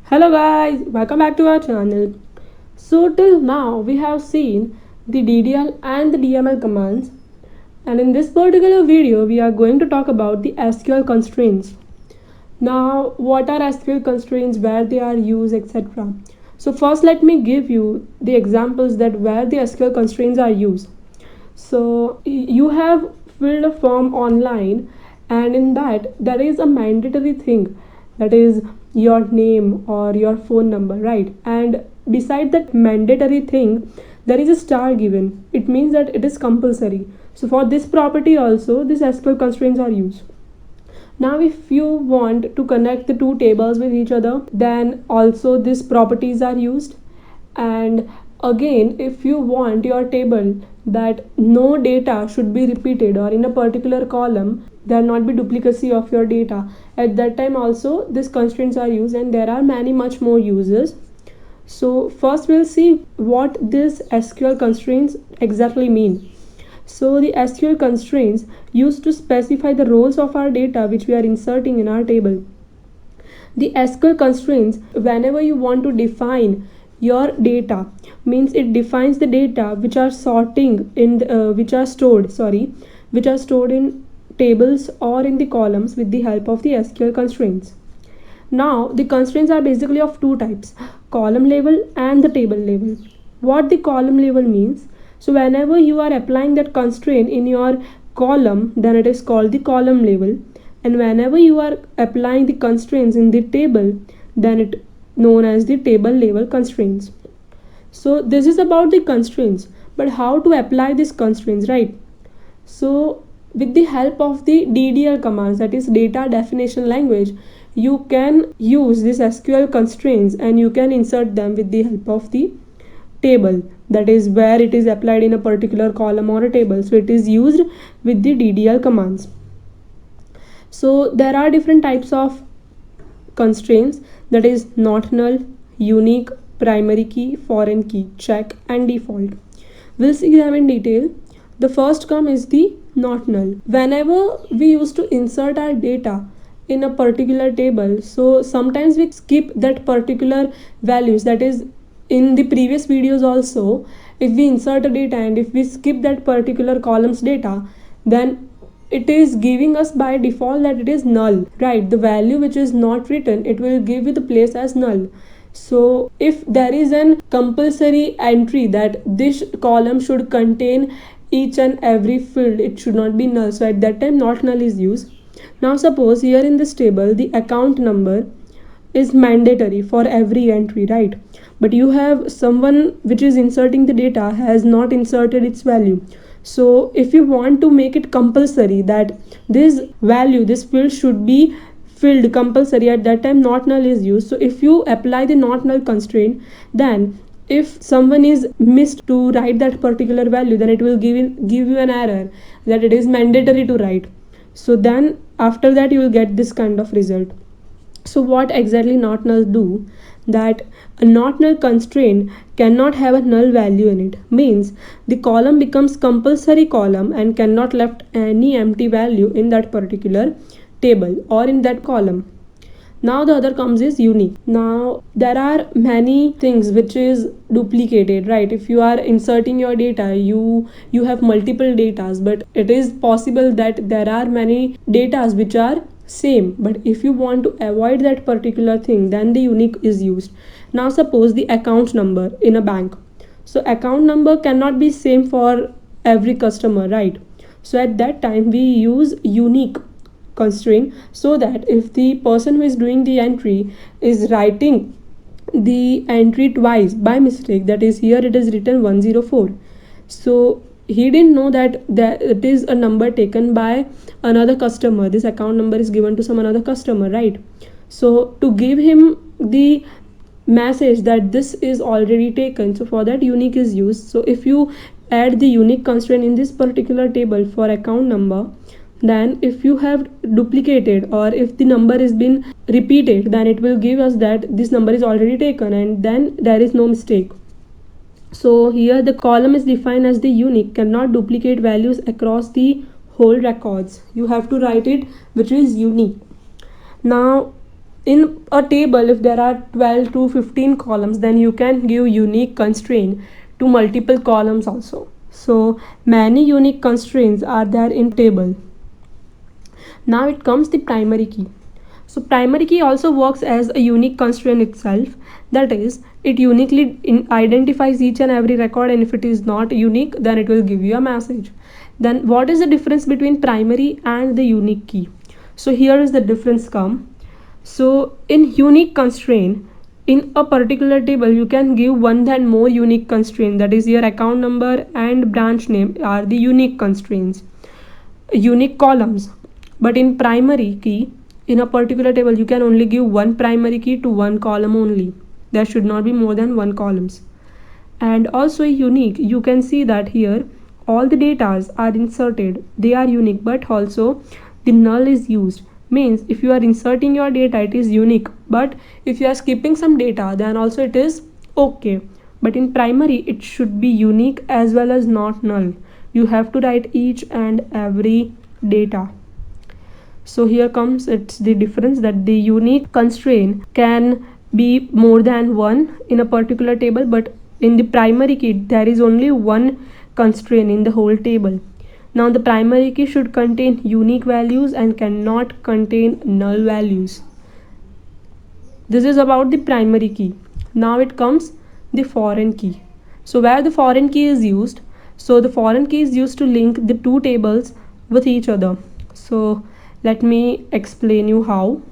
Hello guys, welcome back to our channel. So till now we have seen the DDL and the DML commands, and in this particular video we are going to talk about the SQL constraints. Now what are SQL constraints, where they are used, etc. So first let me give you the examples that where the SQL constraints are used. So you have filled a form online, and in that there is a mandatory thing, that is your name or your phone number, right? And beside that mandatory thing there is a star given. It means that it is compulsory. So for this property also these SQL constraints are used. Now if you want to connect the two tables with each other, then also these properties are used. And again, if you want your table that no data should be repeated, or in a particular column there not be duplicacy of your data, at that time also these constraints are used, and there are many much more uses. So first we'll see what these SQL constraints exactly mean. So the SQL constraints used to specify the roles of our data which we are inserting in our table. The SQL constraints, whenever you want to define your data, means it defines the data which are sorting in which are stored in tables or in the columns with the help of the SQL constraints. Now the constraints are basically of two types: column level and the table level. What the column level means: so whenever you are applying that constraint in your column, then it is called the column level, and whenever you are applying the constraints in the table, then it known as the table level constraints. So this is about the constraints, but how to apply these constraints, right? So with the help of the DDL commands, that is data definition language, you can use these SQL constraints and you can insert them with the help of the table, that is where it is applied in a particular column or a table. So it is used with the DDL commands. So there are different types of constraints, that is not null, unique, primary key, foreign key, check and default. We'll see them in detail. The first come is the not null. Whenever we used to insert our data in a particular table, so sometimes we skip that particular values, that is in the previous videos also, if we insert a data and if we skip that particular column's data, then it is giving us by default that it is null, right? The value which is not written, it will give you the place as null. So if there is an compulsory entry that this column should contain each and every field, it should not be null. So at that time not null is used. Now suppose here in this table the account number is mandatory for every entry, right? But you have someone which is inserting the data has not inserted its value. So if you want to make it compulsory that this value, this field should be filled compulsory, at that time not null is used. So if you apply the not null constraint, then if someone is missed to write that particular value, then it will give you an error that it is mandatory to write. So then after that you will get this kind of result. So what exactly not null do? That a not null constraint cannot have a null value in it, means the column becomes compulsory column and cannot left any empty value in that particular table or in that column. Now the other comes is unique. Now there are many things which is duplicated, right? If you are inserting your data, you have multiple datas, but it is possible that there are many datas which are same, but if you want to avoid that particular thing, then the unique is used. Now suppose the account number in a bank, so account number cannot be same for every customer, right? So at that time we use unique constraint, so that if the person who is doing the entry is writing the entry twice by mistake, that is here it is written 104, so he didn't know that it is a number taken by another customer, this account number is given to some another customer, right? So to give him the message that this is already taken, so for that unique is used. So if you add the unique constraint in this particular table for account number, then if you have duplicated or if the number is been repeated, then it will give us that this number is already taken, and then there is no mistake. So here the column is defined as the unique, cannot duplicate values across the whole records. You have to write it which is unique. Now In a table, if there are 12 to 15 columns, then you can give unique constraint to multiple columns also. So many unique constraints are there in table. Now it comes the primary key. So primary key also works as a unique constraint itself. That is, it uniquely identifies each and every record, and if it is not unique, then it will give you a message. Then what is the difference between primary and the unique key? So here is the difference come. So in unique constraint, in a particular table you can give one than more unique constraint, that is your account number and branch name are the unique constraints, unique columns. But in primary key, in a particular table you can only give one primary key to one column only. There should not be more than one columns. And also unique, you can see that here all the datas are inserted, they are unique, but also the null is used. Means if you are inserting your data, it is unique, but if you are skipping some data, then also it is okay. But in primary, it should be unique as well as not null. You have to write each and every data. So here comes it's the difference, that the unique constraint can be more than one in a particular table, but in the primary key there is only one constraint in the whole table. Now the primary key should contain unique values and cannot contain null values. This is about the primary key. Now it comes the foreign key. So where the foreign key is used, so the foreign key is used to link the two tables with each other. So let me explain you how.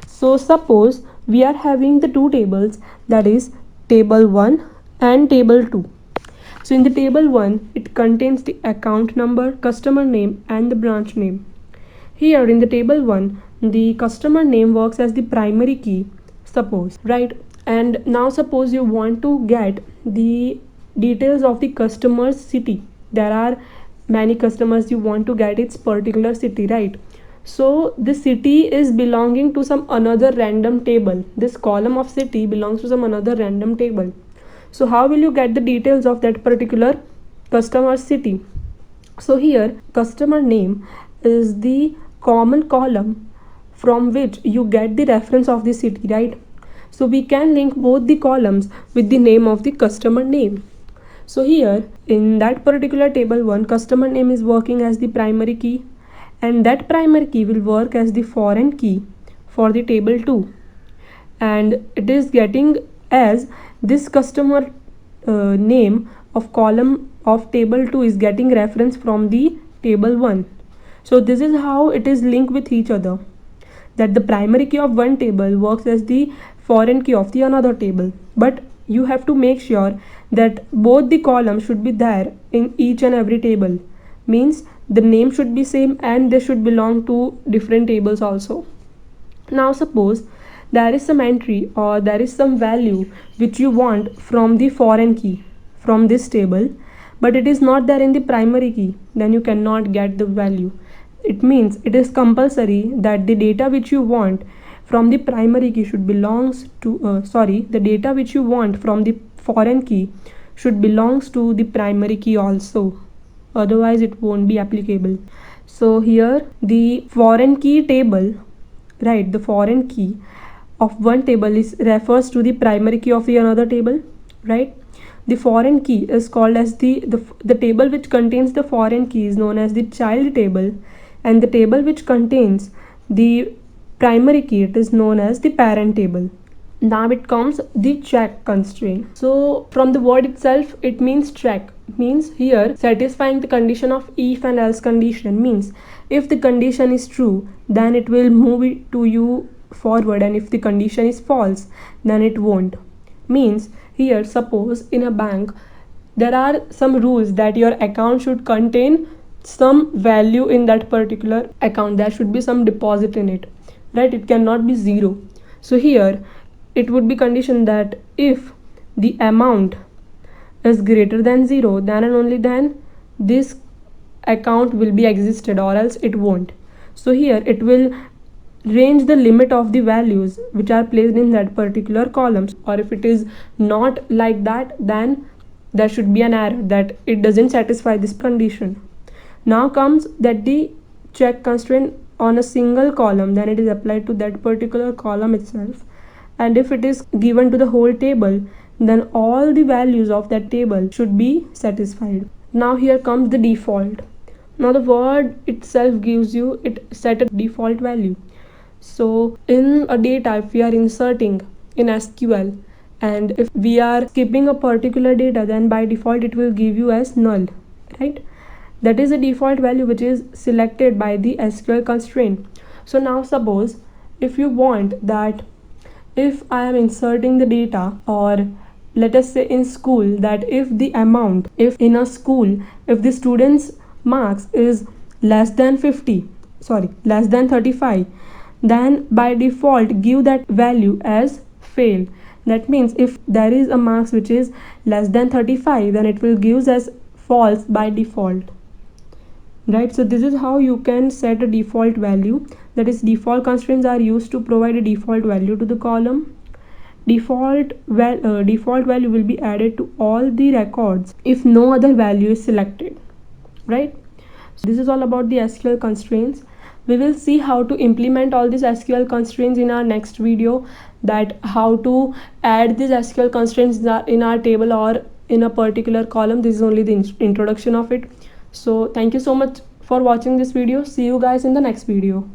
So suppose we are having the two tables, that is table 1 and table 2. So in the table 1, it contains the account number, customer name and the branch name. Here in the table 1, the customer name works as the primary key, suppose, right? And now suppose you want to get the details of the customer's city. There are many customers, you want to get its particular city, right? So the city is belonging to some another random table. This column of city belongs to some another random table. So how will you get the details of that particular customer city? So here customer name is the common column from which you get the reference of the city, right? So we can link both the columns with the name of the customer name. So here in that particular table 1, customer name is working as the primary key, and that primary key will work as the foreign key for the table 2, and it is getting as this customer name of column of table 2 is getting reference from the table 1. So this is how it is linked with each other, that the primary key of one table works as the foreign key of the another table. But you have to make sure that both the columns should be there in each and every table. Means the name should be same and they should belong to different tables also. Now suppose there is some entry or there is some value which you want from the foreign key from this table, but it is not there in the primary key, then you cannot get the value. It means it is compulsory that the data which you want from the primary key should belongs to the data which you want from the foreign key should belongs to the primary key also, otherwise it won't be applicable. So here the foreign key table, right, the foreign key of one table is refers to the primary key of the another table, right? The foreign key is called as the table which contains the foreign key is known as the child table, and the table which contains the primary key, it is known as the parent table. Now it comes the check constraint. So from the word itself, it means check, means here satisfying the condition of if and else condition. Means if the condition is true, then it will move it to you forward, and if the condition is false, then it won't. Means here suppose in a bank there are some rules that your account should contain some value in that particular account, there should be some deposit in it, right? It cannot be zero. So here it would be conditioned that if the amount is greater than 0, then and only then this account will be existed, or else it won't. So here it will range the limit of the values which are placed in that particular columns, or if it is not like that, then there should be an error that it doesn't satisfy this condition. Now comes that the check constraint on a single column, then it is applied to that particular column itself. And if it is given to the whole table, then all the values of that table should be satisfied. Now here comes the default. Now the word itself gives you, it set a default value. So in a data, if we are inserting in SQL, and if we are skipping a particular data, then by default it will give you as null, right? That is a default value which is selected by the SQL constraint. So now suppose if you want that, if I am inserting the data, or let us say in school, that if the amount, if in a school, if the students marks is less than 50, sorry, less than 35, then by default give that value as fail. That means if there is a marks which is less than 35, then it will give as false by default, right? So this is how you can set a default value. That is, default constraints are used to provide a default value to the column. Default value will be added to all the records if no other value is selected, right? So this is all about the SQL constraints. We will see how to implement all these SQL constraints in our next video, that how to add these SQL constraints in our table or in a particular column. This is only the introduction of it. So thank you so much for watching this video. See you guys in the next video.